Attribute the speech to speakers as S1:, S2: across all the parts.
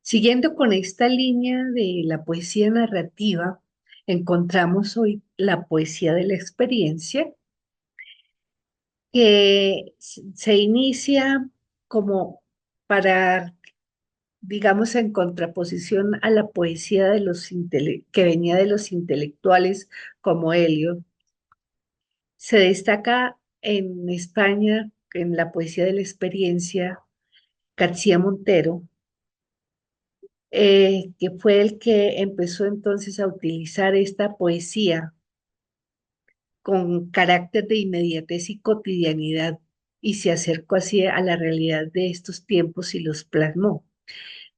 S1: Siguiendo con esta línea de la poesía narrativa, encontramos hoy la poesía de la experiencia, que se inicia como para, digamos, en contraposición a la poesía de que venía de los intelectuales como Elio. Se destaca en España, en la poesía de la experiencia, García Montero, que fue el que empezó entonces a utilizar esta poesía con carácter de inmediatez y cotidianidad y se acercó así a la realidad de estos tiempos y los plasmó.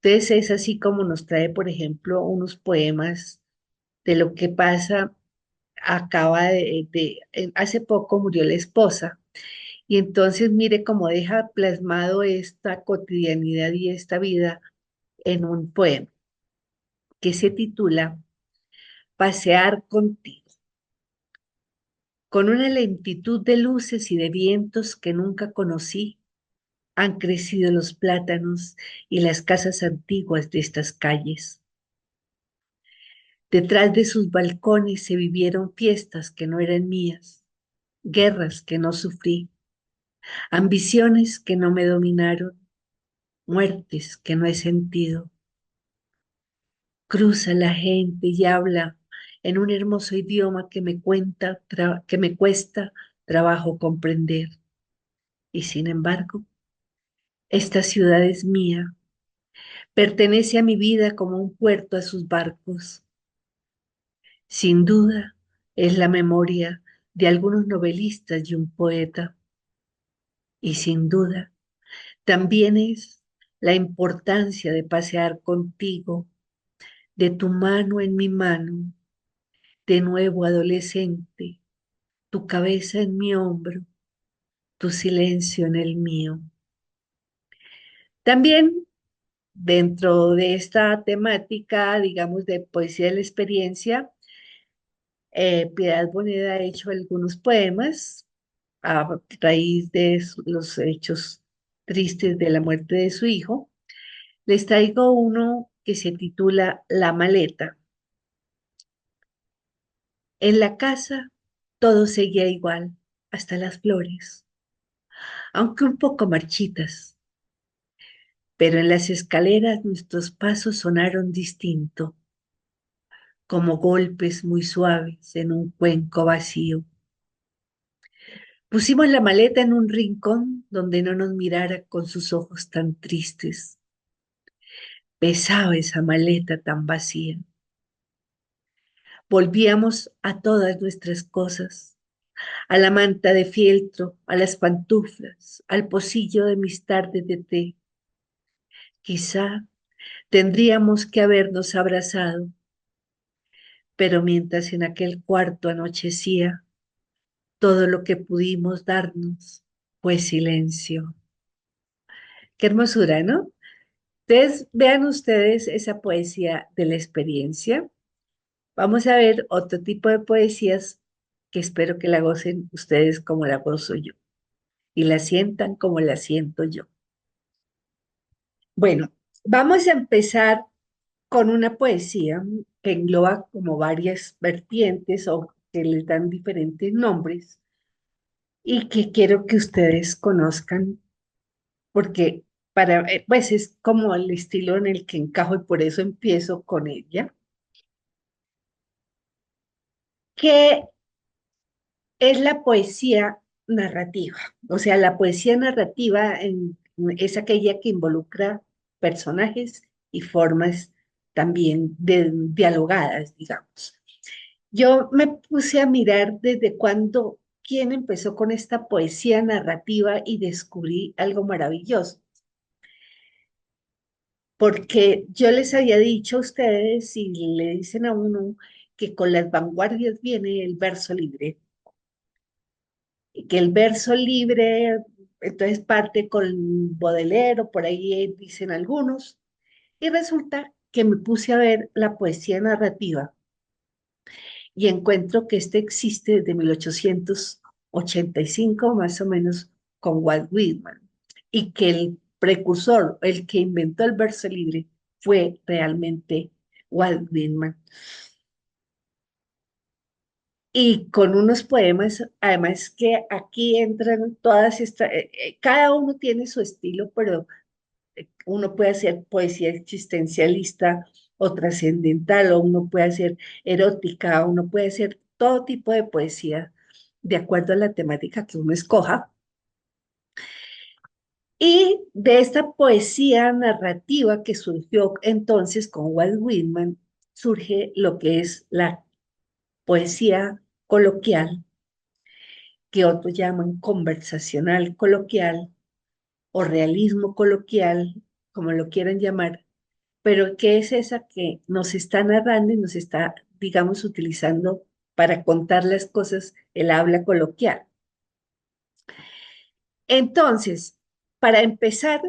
S1: Entonces es así como nos trae, por ejemplo, unos poemas de lo que pasa. Hace poco murió la esposa y entonces mire cómo deja plasmado esta cotidianidad y esta vida en un poema que se titula Pasear contigo. Con una lentitud de luces y de vientos que nunca conocí, han crecido los plátanos y las casas antiguas de estas calles. Detrás de sus balcones se vivieron fiestas que no eran mías, guerras que no sufrí, ambiciones que no me dominaron, muertes que no he sentido. Cruza la gente y habla en un hermoso idioma que me cuesta trabajo comprender. Y sin embargo, esta ciudad es mía, pertenece a mi vida como un puerto a sus barcos. Sin duda, es la memoria de algunos novelistas y un poeta. Y sin duda, también es la importancia de pasear contigo, de tu mano en mi mano, de nuevo adolescente, tu cabeza en mi hombro, tu silencio en el mío. También dentro de esta temática, digamos, de poesía de la experiencia, Piedad Boneda ha hecho algunos poemas a raíz de los hechos tristes de la muerte de su hijo. Les traigo uno que se titula La maleta. En la casa todo seguía igual, hasta las flores, aunque un poco marchitas, pero en las escaleras nuestros pasos sonaron distinto, como golpes muy suaves en un cuenco vacío. Pusimos la maleta en un rincón donde no nos mirara con sus ojos tan tristes. Pesaba esa maleta tan vacía. Volvíamos a todas nuestras cosas, a la manta de fieltro, a las pantuflas, al pocillo de mis tardes de té. Quizá tendríamos que habernos abrazado, pero mientras en aquel cuarto anochecía, todo lo que pudimos darnos fue silencio. Qué hermosura, ¿no? Entonces, vean ustedes esa poesía de la experiencia. Vamos a ver otro tipo de poesías que espero que la gocen ustedes como la gozo yo y la sientan como la siento yo. Bueno, vamos a empezar con una poesía que engloba como varias vertientes o que les dan diferentes nombres y que quiero que ustedes conozcan porque pues es como el estilo en el que encajo y por eso empiezo con ella, que es la poesía narrativa. O sea, la poesía narrativa es aquella que involucra personajes y formas también dialogadas, digamos. Yo me puse a mirar desde cuándo, quién empezó con esta poesía narrativa y descubrí algo maravilloso, porque yo les había dicho a ustedes y le dicen a uno que con las vanguardias viene el verso libre, y que el verso libre entonces parte con Baudelaire, o por ahí dicen algunos, y resulta que me puse a ver la poesía narrativa y encuentro que este existe desde 1885 más o menos con Walt Whitman y que el precursor, el que inventó el verso libre, fue realmente Walt Whitman. Y con unos poemas, además que aquí entran todas estas, cada uno tiene su estilo, pero uno puede hacer poesía existencialista o trascendental, o uno puede hacer erótica, uno puede hacer todo tipo de poesía de acuerdo a la temática que uno escoja. Y de esta poesía narrativa que surgió entonces con Walt Whitman, surge lo que es la poesía coloquial, que otros llaman conversacional coloquial o realismo coloquial, como lo quieran llamar, pero que es esa que nos está narrando y nos está, digamos, utilizando para contar las cosas, el habla coloquial. Entonces, para empezar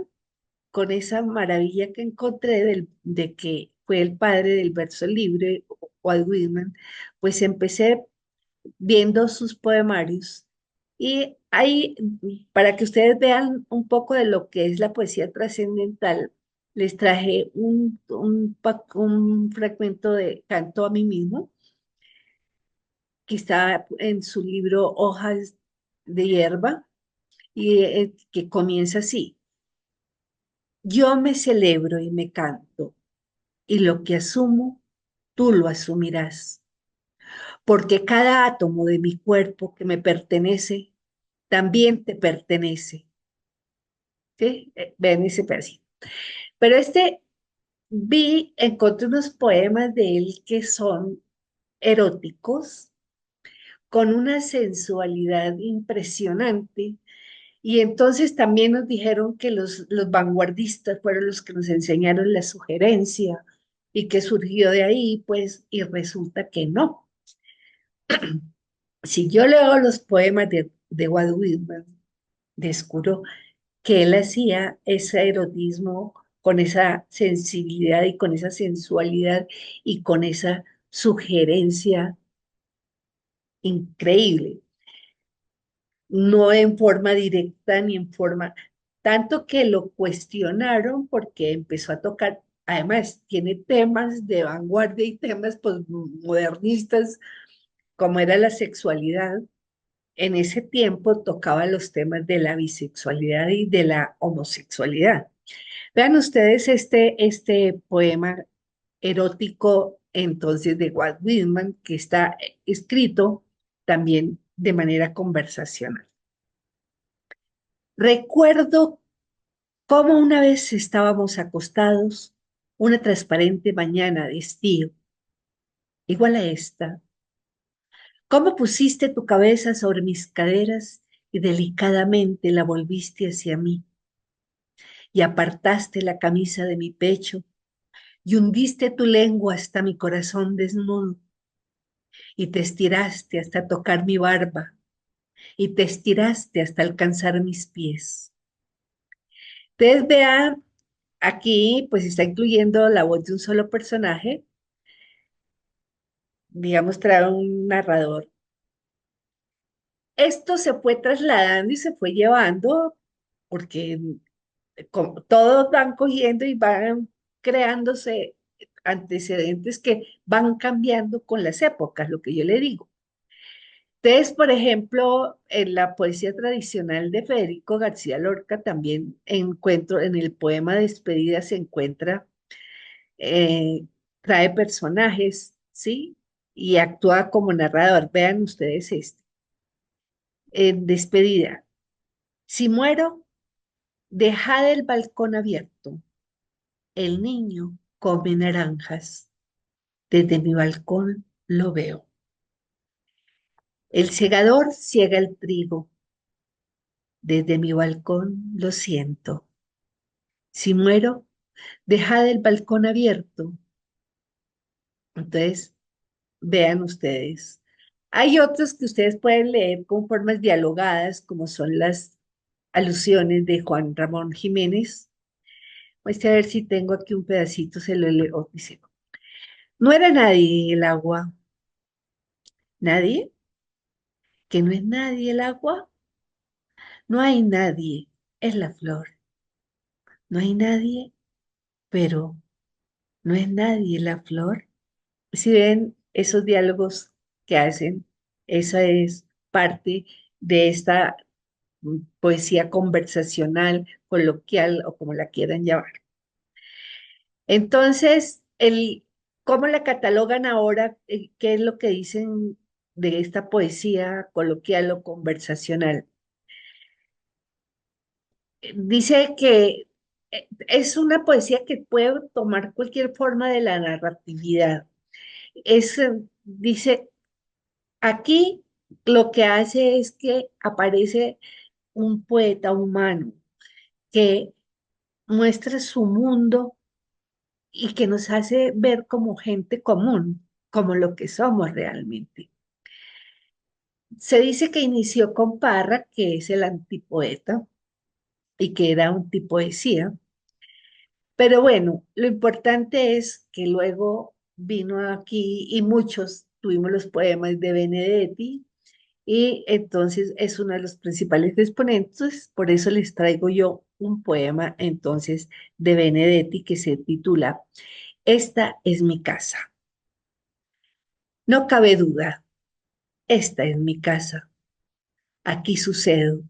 S1: con esa maravilla que encontré de que fue el padre del verso libre, Walt Whitman, pues empecé viendo sus poemarios y ahí, para que ustedes vean un poco de lo que es la poesía trascendental, les traje un fragmento de Canto a mí mismo, que está en su libro Hojas de Hierba, y que comienza así: yo me celebro y me canto, y lo que asumo, tú lo asumirás, porque cada átomo de mi cuerpo que me pertenece, también te pertenece. ¿Sí? Vean ese pedacito. Pero encontré unos poemas de él que son eróticos, con una sensualidad impresionante. Y entonces también nos dijeron que los vanguardistas fueron los que nos enseñaron la sugerencia y que surgió de ahí, pues, y resulta que no. Si yo leo los poemas de Walt Whitman, descubro que él hacía ese erotismo con esa sensibilidad y con esa sensualidad y con esa sugerencia increíble, no en forma directa ni en forma, tanto que lo cuestionaron porque empezó a tocar, además tiene temas de vanguardia y temas pues, modernistas, como era la sexualidad. En ese tiempo tocaba los temas de la bisexualidad y de la homosexualidad. Vean ustedes este poema erótico entonces de Walt Whitman, que está escrito también de manera conversacional. Recuerdo cómo una vez estábamos acostados una transparente mañana de estío, igual a esta, cómo pusiste tu cabeza sobre mis caderas y delicadamente la volviste hacia mí y apartaste la camisa de mi pecho y hundiste tu lengua hasta mi corazón desnudo y te estiraste hasta tocar mi barba y te estiraste hasta alcanzar mis pies. Ustedes vean, aquí pues está incluyendo la voz de un solo personaje, digamos, trae un narrador. Esto se fue trasladando y se fue llevando porque todos van cogiendo y van creándose antecedentes que van cambiando con las épocas, lo que yo le digo. Entonces, por ejemplo, en la poesía tradicional de Federico García Lorca también encuentro, en el poema Despedida se encuentra, eh, trae personajes, ¿sí? Y actúa como narrador. Vean ustedes este. En Despedida. Si muero, dejad el balcón abierto. El niño come naranjas. Desde mi balcón lo veo. El segador ciega el trigo. Desde mi balcón lo siento. Si muero, dejad el balcón abierto. Entonces, vean ustedes. Hay otros que ustedes pueden leer con formas dialogadas, como son las alusiones de Juan Ramón Jiménez. Voy a ver si tengo aquí un pedacito, se lo leo. Dice, no era nadie el agua. ¿Nadie? ¿Que no es nadie el agua? No hay nadie, es la flor. No hay nadie, pero no es nadie la flor. Si ven esos diálogos que hacen, esa es parte de esta poesía conversacional, coloquial o como la quieran llamar. Entonces, ¿cómo la catalogan ahora? ¿Qué es lo que dicen de esta poesía coloquial o conversacional? Dice que es una poesía que puede tomar cualquier forma de la narratividad. Dice, aquí lo que hace es que aparece un poeta humano que muestra su mundo y que nos hace ver como gente común, como lo que somos realmente. Se dice que inició con Parra, que es el antipoeta, y que era un antipoesía, pero bueno, lo importante es que luego vino aquí y muchos tuvimos los poemas de Benedetti, y entonces es uno de los principales exponentes, por eso les traigo yo un poema entonces de Benedetti que se titula Esta es mi casa. No cabe duda, esta es mi casa. Aquí sucedo,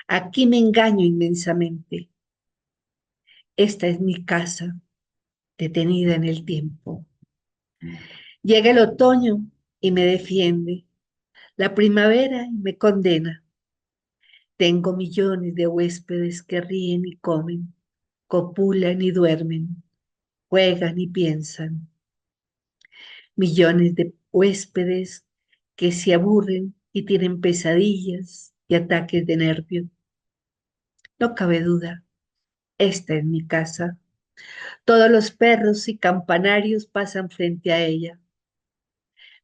S1: aquí me engaño inmensamente. Esta es mi casa, detenida en el tiempo. Llega el otoño y me defiende, la primavera y me condena. Tengo millones de huéspedes que ríen y comen, copulan y duermen, juegan y piensan. Millones de huéspedes que se aburren y tienen pesadillas y ataques de nervio. No cabe duda, esta es mi casa. Todos los perros y campanarios pasan frente a ella,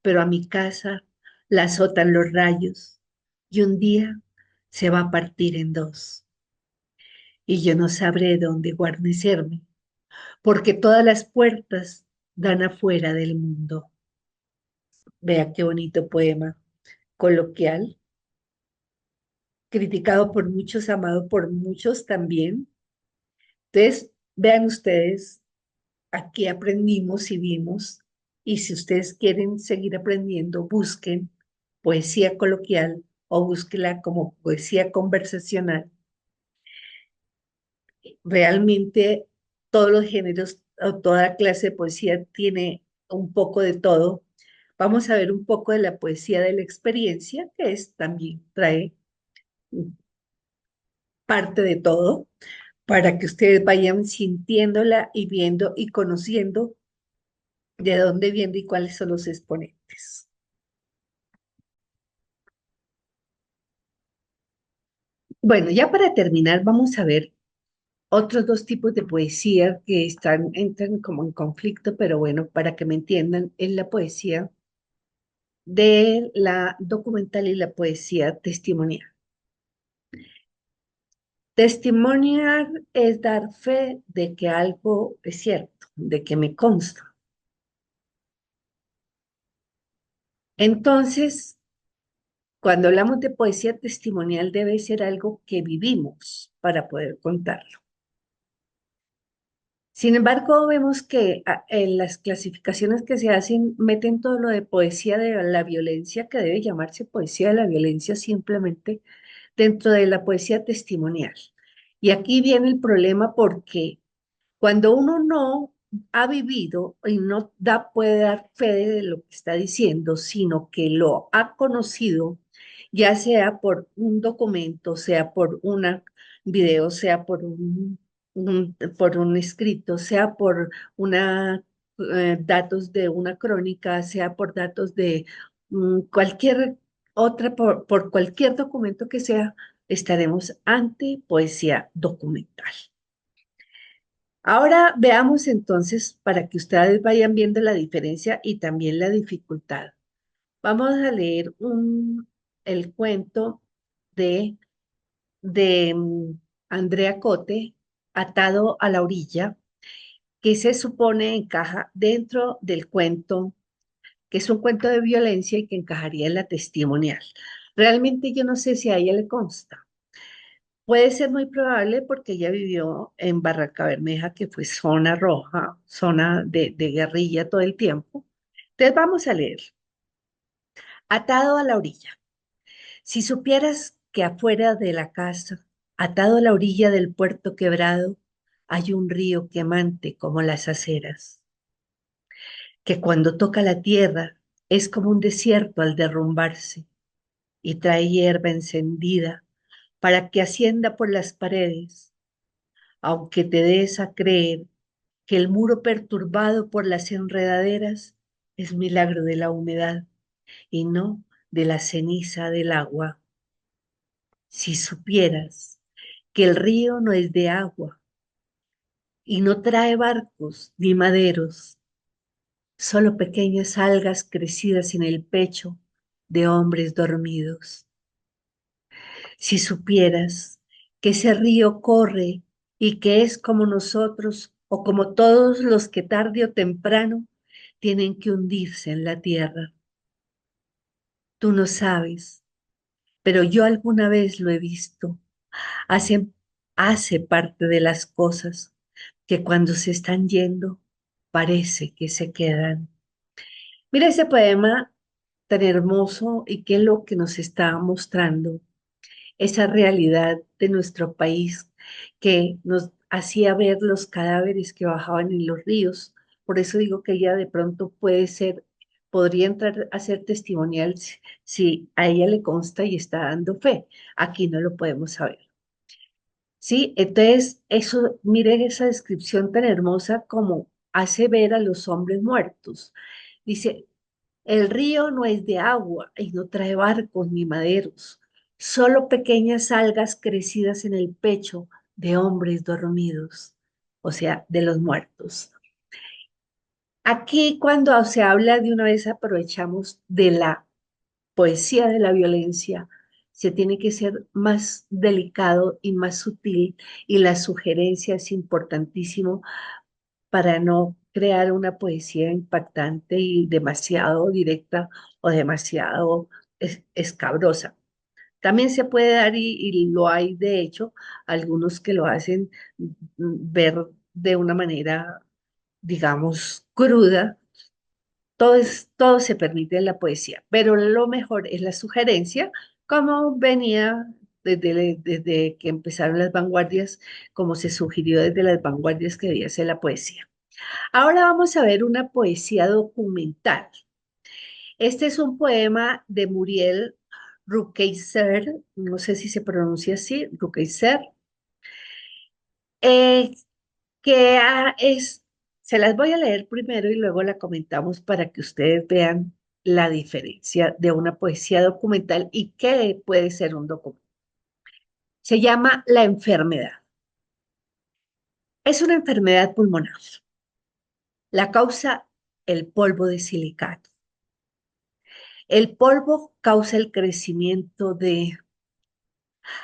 S1: pero a mi casa la azotan los rayos y un día se va a partir en dos. Y yo no sabré dónde guarnecerme, porque todas las puertas dan afuera del mundo. Vea qué bonito poema coloquial, criticado por muchos, amado por muchos también. Entonces, vean ustedes, aquí aprendimos y vimos, y si ustedes quieren seguir aprendiendo, busquen poesía coloquial o búsquela como poesía conversacional. Realmente todos los géneros o toda clase de poesía tiene un poco de todo. Vamos a ver un poco de la poesía de la experiencia, que es también trae parte de todo, para que ustedes vayan sintiéndola y viendo y conociendo de dónde viene y cuáles son los exponentes. Bueno, ya para terminar, vamos a ver otros dos tipos de poesía que entran como en conflicto, pero bueno, para que me entiendan, es la poesía de la documental y la poesía testimonial. Testimoniar es dar fe de que algo es cierto, de que me consta. Entonces, cuando hablamos de poesía testimonial debe ser algo que vivimos para poder contarlo. Sin embargo, vemos que en las clasificaciones que se hacen meten todo lo de poesía de la violencia, que debe llamarse poesía de la violencia simplemente dentro de la poesía testimonial. Y aquí viene el problema porque cuando uno no ha vivido y no puede dar fe de lo que está diciendo, sino que lo ha conocido, ya sea por un documento, sea por un video, sea por por un escrito, sea por una, datos de una crónica, sea por datos de cualquier otra, por cualquier documento que sea, estaremos ante poesía documental. Ahora veamos entonces, para que ustedes vayan viendo la diferencia y también la dificultad. Vamos a leer el cuento de, de Andrea Cote, Atado a la orilla, que se supone encaja dentro del cuento, que es un cuento de violencia y que encajaría en la testimonial. Realmente yo no sé si a ella le consta, Puede ser muy probable porque ella vivió en Barranca Bermeja, que fue zona roja, zona de guerrilla todo el tiempo. Entonces vamos a leer. Atado a la orilla. Si supieras que afuera de la casa, atado a la orilla del puerto quebrado, hay un río quemante como las aceras, que cuando toca la tierra es como un desierto al derrumbarse y trae hierba encendida para que ascienda por las paredes, aunque te des a creer que el muro perturbado por las enredaderas es milagro de la humedad y no de la ceniza del agua. Si supieras que el río no es de agua y no trae barcos ni maderos, solo pequeñas algas crecidas en el pecho de hombres dormidos. Si supieras que ese río corre y que es como nosotros o como todos los que tarde o temprano tienen que hundirse en la tierra. Tú no sabes, pero yo alguna vez lo he visto. Hace, hace parte de las cosas que cuando se están yendo parece que se quedan. Mira ese poema tan hermoso y qué es lo que nos está mostrando esa realidad de nuestro país que nos hacía ver los cadáveres que bajaban en los ríos. Por eso digo que ella de pronto puede ser, podría entrar a ser testimonial si a ella le consta y está dando fe. Aquí no lo podemos saber. Sí, entonces eso, mire esa descripción tan hermosa como hace ver a los hombres muertos. Dice, el río no es de agua y no trae barcos ni maderos, solo pequeñas algas crecidas en el pecho de hombres dormidos, o sea, de los muertos. Aquí cuando se habla de una vez aprovechamos de la poesía de la violencia, se tiene que ser más delicado y más sutil y la sugerencia es importantísimo para no crear una poesía impactante y demasiado directa o demasiado escabrosa. También se puede dar, y lo hay de hecho, algunos que lo hacen ver de una manera, digamos, cruda. Todo se permite en la poesía, pero lo mejor es la sugerencia, como venía desde que empezaron las vanguardias, como se sugirió desde las vanguardias que debía ser la poesía. Ahora vamos a ver una poesía documental. Este es un poema de Muriel Rukeyser, no sé si se pronuncia así, Rukeyser, eh, se las voy a leer primero y luego la comentamos para que ustedes vean la diferencia de una poesía documental y qué puede ser un documento. Se llama La enfermedad. Es una enfermedad pulmonar. La causa el polvo de silicato. El polvo causa el crecimiento de...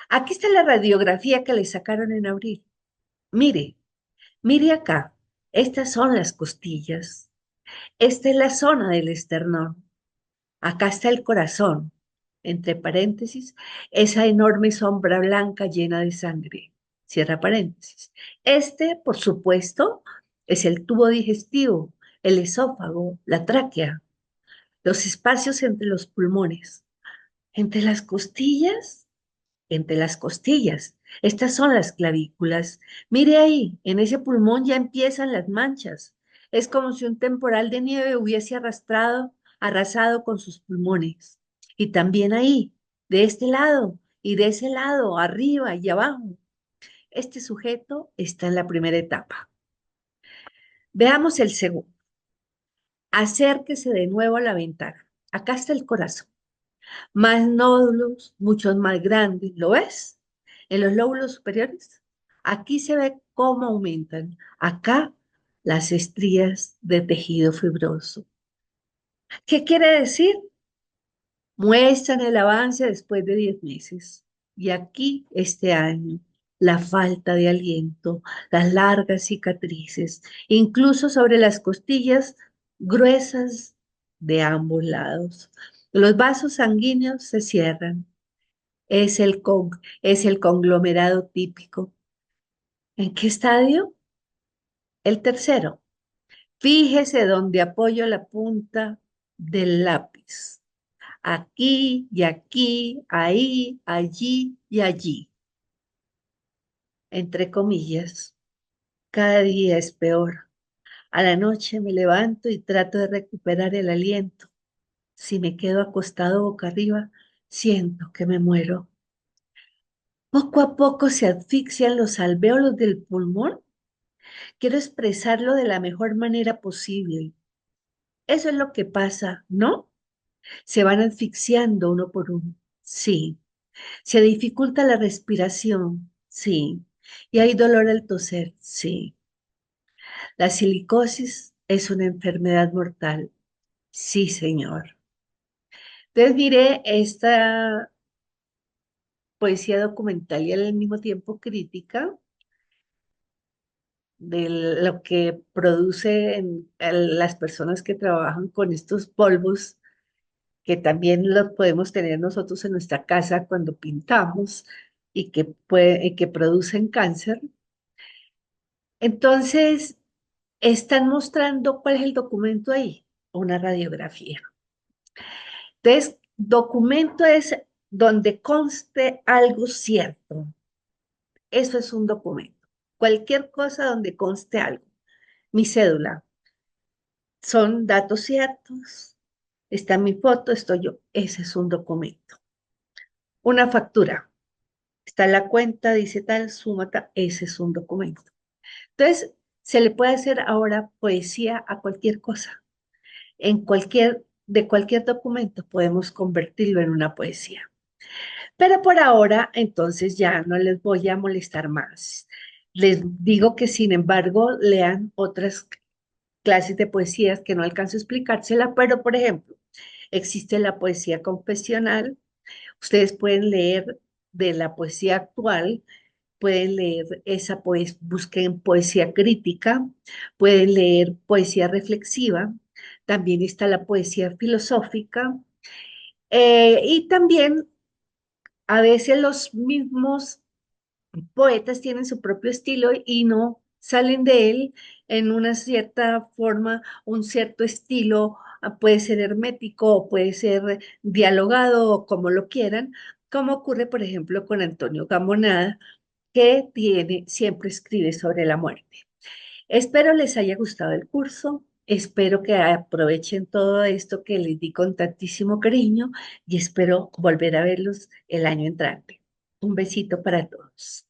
S1: Aquí está la radiografía que le sacaron en abril. Mire, mire acá. Estas son las costillas. Esta es la zona del esternón. Acá está el corazón. Entre paréntesis, esa enorme sombra blanca llena de sangre. Cierra paréntesis. Este, por supuesto, es el tubo digestivo, el esófago, la tráquea, los espacios entre los pulmones. Entre las costillas, entre las costillas. Estas son las clavículas. Mire ahí, en ese pulmón ya empiezan las manchas. Es como si un temporal de nieve hubiese arrasado con sus pulmones. Y también ahí, de este lado y de ese lado, arriba y abajo. Este sujeto está en la primera etapa. Veamos el segundo. Acérquese de nuevo a la ventana. Acá está el corazón. Más nódulos, muchos más grandes, ¿lo ves? En los lóbulos superiores. Aquí se ve cómo aumentan. Acá las estrías de tejido fibroso. ¿Qué quiere decir? Muestran el avance después de 10 meses. Y aquí, este año, la falta de aliento, las largas cicatrices, incluso sobre las costillas gruesas de ambos lados. Los vasos sanguíneos se cierran. es el conglomerado típico. ¿En qué estadio? El tercero. Fíjese dónde apoyo la punta del lápiz. Aquí, ahí, allí y allí. Entre comillas, cada día es peor. A la noche me levanto y trato de recuperar el aliento. Si me quedo acostado boca arriba, siento que me muero. Poco a poco se asfixian los alvéolos del pulmón. Quiero expresarlo de la mejor manera posible. Eso es lo que pasa, ¿no? Se van asfixiando uno por uno. Sí. Se dificulta la respiración. Sí. Y hay dolor al toser. Sí. La silicosis es una enfermedad mortal. Sí, señor. Entonces miré esta poesía documental y al mismo tiempo crítica de lo que producen las personas que trabajan con estos polvos, que también los podemos tener nosotros en nuestra casa cuando pintamos y que producen cáncer. Entonces, están mostrando cuál es el documento ahí, una radiografía. Entonces, documento es donde conste algo cierto. Eso es un documento. Cualquier cosa donde conste algo. Mi cédula, son datos ciertos. Está mi foto, estoy yo. Ese es un documento. Una factura. Está la cuenta, dice tal, suma tal. Ese es un documento. Entonces, se le puede hacer ahora poesía a cualquier cosa. De cualquier documento podemos convertirlo en una poesía. Pero por ahora, entonces ya no les voy a molestar más. Les digo que, sin embargo, lean otras clases de poesías que no alcanzo a explicársela, pero por ejemplo, existe la poesía confesional. Ustedes pueden leer de la poesía actual, pueden leer esa poesía, busquen poesía crítica, pueden leer poesía reflexiva, también está la poesía filosófica, y también a veces los mismos poetas tienen su propio estilo y no salen de él en una cierta forma, un cierto estilo, puede ser hermético o puede ser dialogado o como lo quieran, como ocurre, por ejemplo, con Antonio Gamonada, que siempre escribe sobre la muerte. Espero les haya gustado el curso, espero que aprovechen todo esto que les di con tantísimo cariño y espero volver a verlos el año entrante. Un besito para todos.